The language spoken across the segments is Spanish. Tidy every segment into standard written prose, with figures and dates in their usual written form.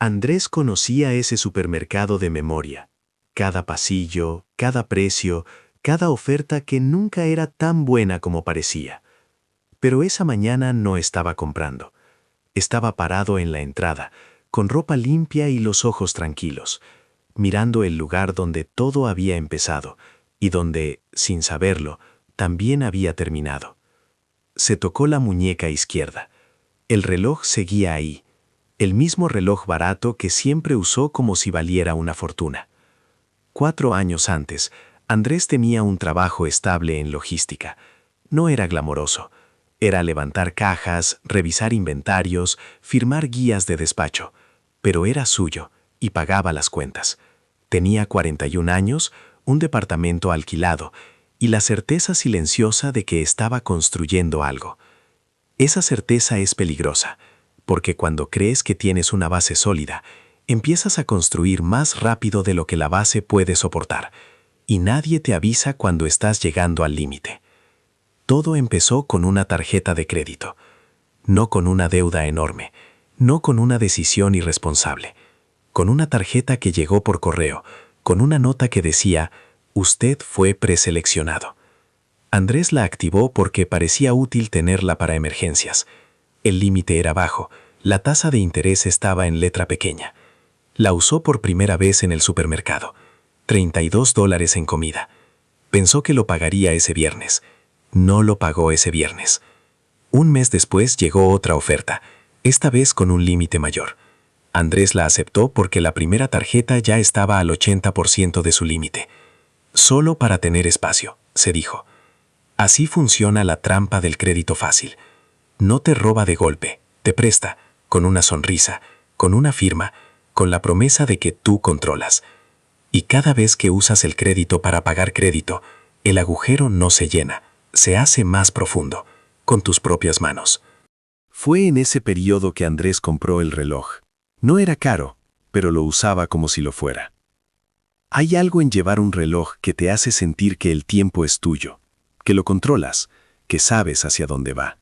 Andrés conocía ese supermercado de memoria. Cada pasillo, cada precio, cada oferta que nunca era tan buena como parecía. Pero esa mañana no estaba comprando. Estaba parado en la entrada, con ropa limpia y los ojos tranquilos, mirando el lugar donde todo había empezado y donde, sin saberlo, también había terminado. Se tocó la muñeca izquierda. El reloj seguía ahí, el mismo reloj barato que siempre usó como si valiera una fortuna. 4 años antes, Andrés tenía un trabajo estable en logística. No era glamoroso. Era levantar cajas, revisar inventarios, firmar guías de despacho. Pero era suyo y pagaba las cuentas. Tenía 41 años, un departamento alquilado y la certeza silenciosa de que estaba construyendo algo. Esa certeza es peligrosa, porque cuando crees que tienes una base sólida, empiezas a construir más rápido de lo que la base puede soportar, y nadie te avisa cuando estás llegando al límite. Todo empezó con una tarjeta de crédito, no con una deuda enorme, no con una decisión irresponsable, con una tarjeta que llegó por correo, con una nota que decía, «Usted fue preseleccionado». Andrés la activó porque parecía útil tenerla para emergencias. El límite era bajo, la tasa de interés estaba en letra pequeña. La usó por primera vez en el supermercado. $32 en comida. Pensó que lo pagaría ese viernes. No lo pagó ese viernes. Un mes después llegó otra oferta, esta vez con un límite mayor. Andrés la aceptó porque la primera tarjeta ya estaba al 80% de su límite. Solo para tener espacio, se dijo. Así funciona la trampa del crédito fácil. No te roba de golpe, te presta, con una sonrisa, con una firma, con la promesa de que tú controlas. Y cada vez que usas el crédito para pagar crédito, el agujero no se llena, se hace más profundo, con tus propias manos. Fue en ese periodo que Andrés compró el reloj. No era caro, pero lo usaba como si lo fuera. Hay algo en llevar un reloj que te hace sentir que el tiempo es tuyo, que lo controlas, que sabes hacia dónde va.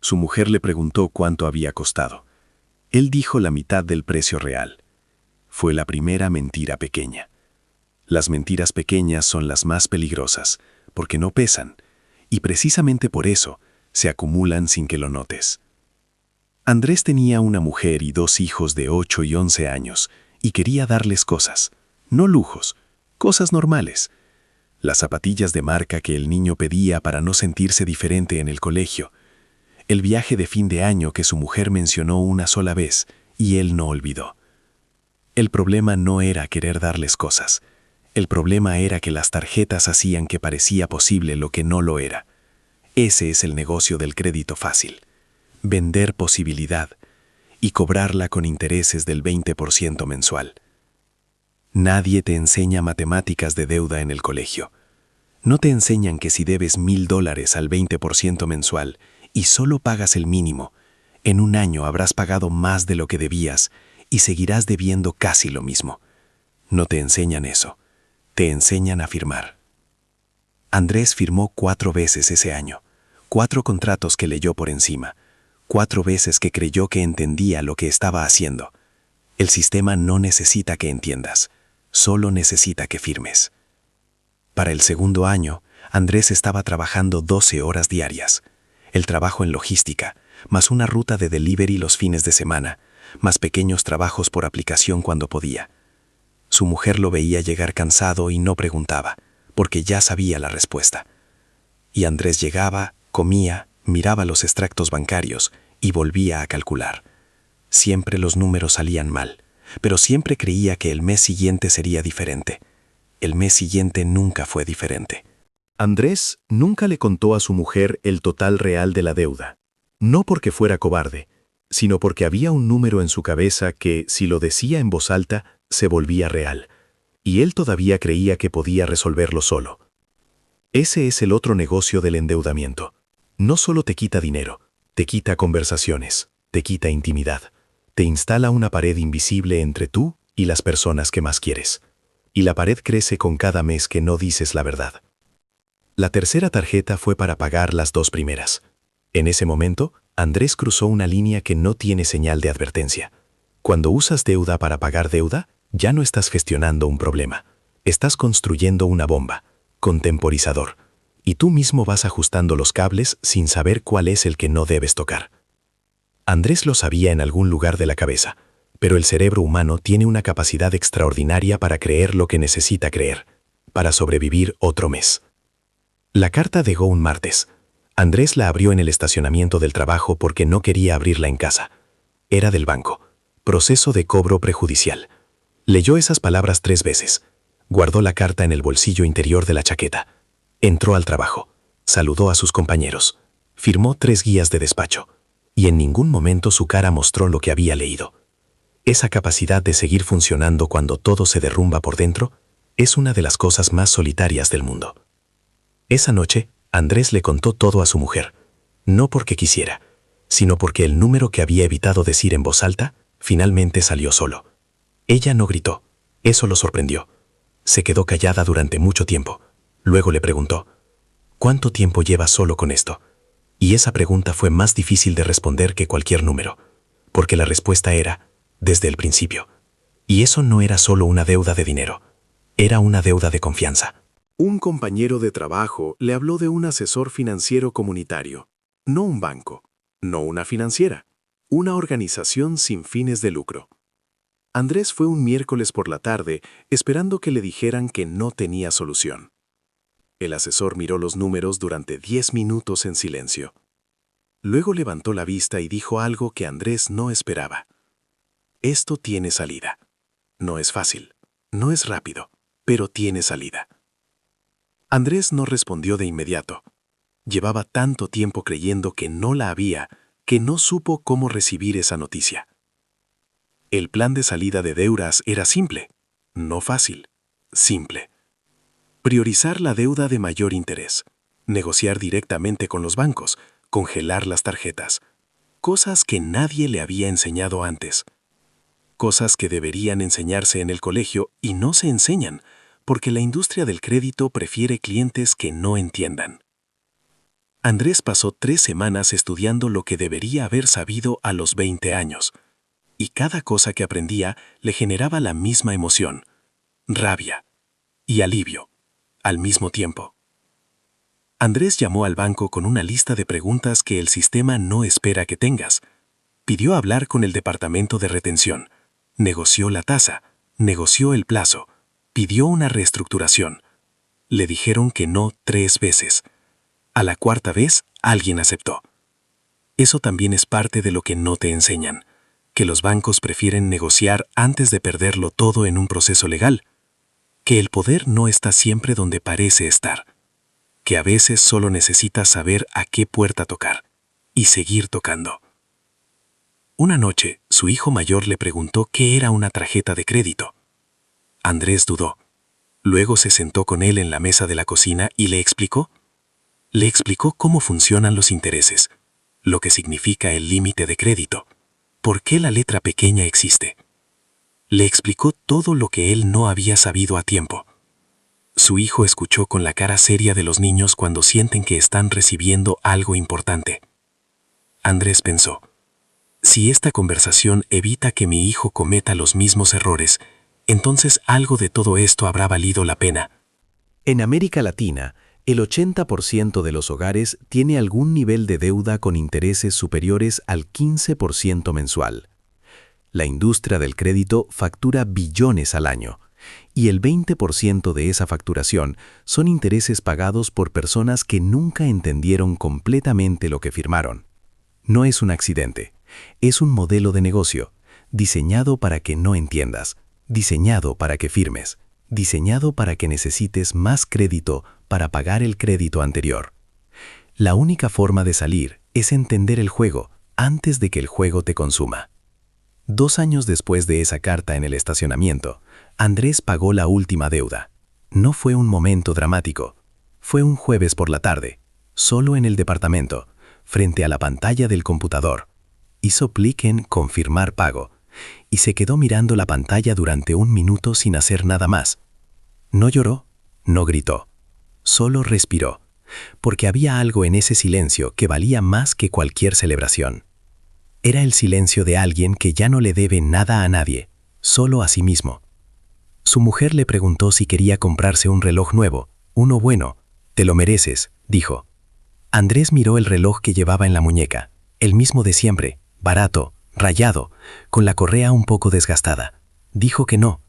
Su mujer le preguntó cuánto había costado. Él dijo la mitad del precio real. Fue la primera mentira pequeña. Las mentiras pequeñas son las más peligrosas, porque no pesan, y precisamente por eso se acumulan sin que lo notes. Andrés tenía una mujer y 2 hijos de 8 y 11 años, y quería darles cosas, no lujos, cosas normales. Las zapatillas de marca que el niño pedía para no sentirse diferente en el colegio, el viaje de fin de año que su mujer mencionó una sola vez y él no olvidó. El problema no era querer darles cosas. El problema era que las tarjetas hacían que parecía posible lo que no lo era. Ese es el negocio del crédito fácil. Vender posibilidad y cobrarla con intereses del 20% mensual. Nadie te enseña matemáticas de deuda en el colegio. No te enseñan que si debes $1,000 al 20% mensual y solo pagas el mínimo, en un año habrás pagado más de lo que debías y seguirás debiendo casi lo mismo. No te enseñan eso. Te enseñan a firmar. Andrés firmó 4 veces ese año, 4 contratos que leyó por encima, 4 veces que creyó que entendía lo que estaba haciendo. El sistema no necesita que entiendas, solo necesita que firmes. Para el segundo año, Andrés estaba trabajando 12 horas diarias. El trabajo en logística, más una ruta de delivery los fines de semana, más pequeños trabajos por aplicación cuando podía. Su mujer lo veía llegar cansado y no preguntaba, porque ya sabía la respuesta. Y Andrés llegaba, comía, miraba los extractos bancarios y volvía a calcular. Siempre los números salían mal, pero siempre creía que el mes siguiente sería diferente. El mes siguiente nunca fue diferente. Andrés nunca le contó a su mujer el total real de la deuda, no porque fuera cobarde, sino porque había un número en su cabeza que, si lo decía en voz alta, se volvía real, y él todavía creía que podía resolverlo solo. Ese es el otro negocio del endeudamiento. No solo te quita dinero, te quita conversaciones, te quita intimidad, te instala una pared invisible entre tú y las personas que más quieres. Y la pared crece con cada mes que no dices la verdad. La tercera tarjeta fue para pagar las 2 primeras. En ese momento, Andrés cruzó una línea que no tiene señal de advertencia. Cuando usas deuda para pagar deuda, ya no estás gestionando un problema. Estás construyendo una bomba, con temporizador, y tú mismo vas ajustando los cables sin saber cuál es el que no debes tocar. Andrés lo sabía en algún lugar de la cabeza, pero el cerebro humano tiene una capacidad extraordinaria para creer lo que necesita creer, para sobrevivir otro mes. La carta llegó un martes. Andrés la abrió en el estacionamiento del trabajo porque no quería abrirla en casa. Era del banco. Proceso de cobro prejudicial. Leyó esas palabras 3 veces. Guardó la carta en el bolsillo interior de la chaqueta. Entró al trabajo. Saludó a sus compañeros. Firmó 3 guías de despacho. Y en ningún momento su cara mostró lo que había leído. Esa capacidad de seguir funcionando cuando todo se derrumba por dentro es una de las cosas más solitarias del mundo. Esa noche, Andrés le contó todo a su mujer. No porque quisiera, sino porque el número que había evitado decir en voz alta finalmente salió solo. Ella no gritó. Eso lo sorprendió. Se quedó callada durante mucho tiempo. Luego le preguntó, ¿cuánto tiempo llevas solo con esto? Y esa pregunta fue más difícil de responder que cualquier número, porque la respuesta era, desde el principio. Y eso no era solo una deuda de dinero, era una deuda de confianza. Un compañero de trabajo le habló de un asesor financiero comunitario, no un banco, no una financiera, una organización sin fines de lucro. Andrés fue un miércoles por la tarde esperando que le dijeran que no tenía solución. El asesor miró los números durante 10 minutos en silencio. Luego levantó la vista y dijo algo que Andrés no esperaba. Esto tiene salida. No es fácil, no es rápido, pero tiene salida. Andrés no respondió de inmediato. Llevaba tanto tiempo creyendo que no la había, que no supo cómo recibir esa noticia. El plan de salida de deudas era simple, no fácil, simple. Priorizar la deuda de mayor interés, negociar directamente con los bancos, congelar las tarjetas, cosas que nadie le había enseñado antes. Cosas que deberían enseñarse en el colegio y no se enseñan, porque la industria del crédito prefiere clientes que no entiendan. Andrés pasó 3 semanas estudiando lo que debería haber sabido a los 20 años, y cada cosa que aprendía le generaba la misma emoción, rabia y alivio, al mismo tiempo. Andrés llamó al banco con una lista de preguntas que el sistema no espera que tengas. Pidió hablar con el departamento de retención, negoció la tasa, negoció el plazo, pidió una reestructuración. Le dijeron que no 3 veces. A la 4ª vez, alguien aceptó. Eso también es parte de lo que no te enseñan, que los bancos prefieren negociar antes de perderlo todo en un proceso legal, que el poder no está siempre donde parece estar, que a veces solo necesitas saber a qué puerta tocar y seguir tocando. Una noche, su hijo mayor le preguntó qué era una tarjeta de crédito. Andrés dudó. Luego se sentó con él en la mesa de la cocina y le explicó. Le explicó cómo funcionan los intereses, lo que significa el límite de crédito, por qué la letra pequeña existe. Le explicó todo lo que él no había sabido a tiempo. Su hijo escuchó con la cara seria de los niños cuando sienten que están recibiendo algo importante. Andrés pensó, si esta conversación evita que mi hijo cometa los mismos errores, entonces algo de todo esto habrá valido la pena. En América Latina, el 80% de los hogares tiene algún nivel de deuda con intereses superiores al 15% mensual. La industria del crédito factura billones al año, y el 20% de esa facturación son intereses pagados por personas que nunca entendieron completamente lo que firmaron. No es un accidente, es un modelo de negocio, diseñado para que no entiendas, diseñado para que firmes, diseñado para que necesites más crédito para pagar el crédito anterior. La única forma de salir es entender el juego antes de que el juego te consuma. 2 años después de esa carta en el estacionamiento, Andrés pagó la última deuda. No fue un momento dramático. Fue un jueves por la tarde, solo en el departamento, frente a la pantalla del computador. Hizo clic en confirmar pago y se quedó mirando la pantalla durante 1 minuto sin hacer nada más. No lloró, no gritó, solo respiró, porque había algo en ese silencio que valía más que cualquier celebración. Era el silencio de alguien que ya no le debe nada a nadie, solo a sí mismo. Su mujer le preguntó si quería comprarse un reloj nuevo, uno bueno. «Te lo mereces», dijo. Andrés miró el reloj que llevaba en la muñeca, el mismo de siempre, barato, rayado, con la correa un poco desgastada. Dijo que no,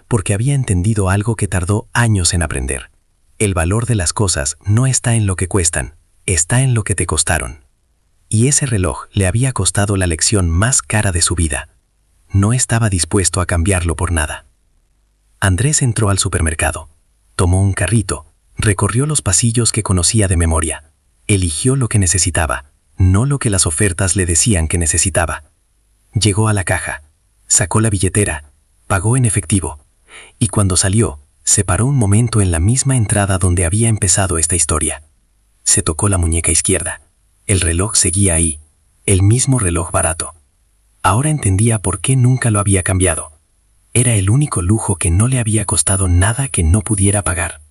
porque había entendido algo que tardó años en aprender. El valor de las cosas no está en lo que cuestan, está en lo que te costaron. Y ese reloj le había costado la lección más cara de su vida. No estaba dispuesto a cambiarlo por nada. Andrés entró al supermercado, tomó un carrito, recorrió los pasillos que conocía de memoria, eligió lo que necesitaba, no lo que las ofertas le decían que necesitaba. Llegó a la caja, sacó la billetera, pagó en efectivo, y cuando salió, se paró un momento en la misma entrada donde había empezado esta historia. Se tocó la muñeca izquierda. El reloj seguía ahí, el mismo reloj barato. Ahora entendía por qué nunca lo había cambiado. Era el único lujo que no le había costado nada que no pudiera pagar.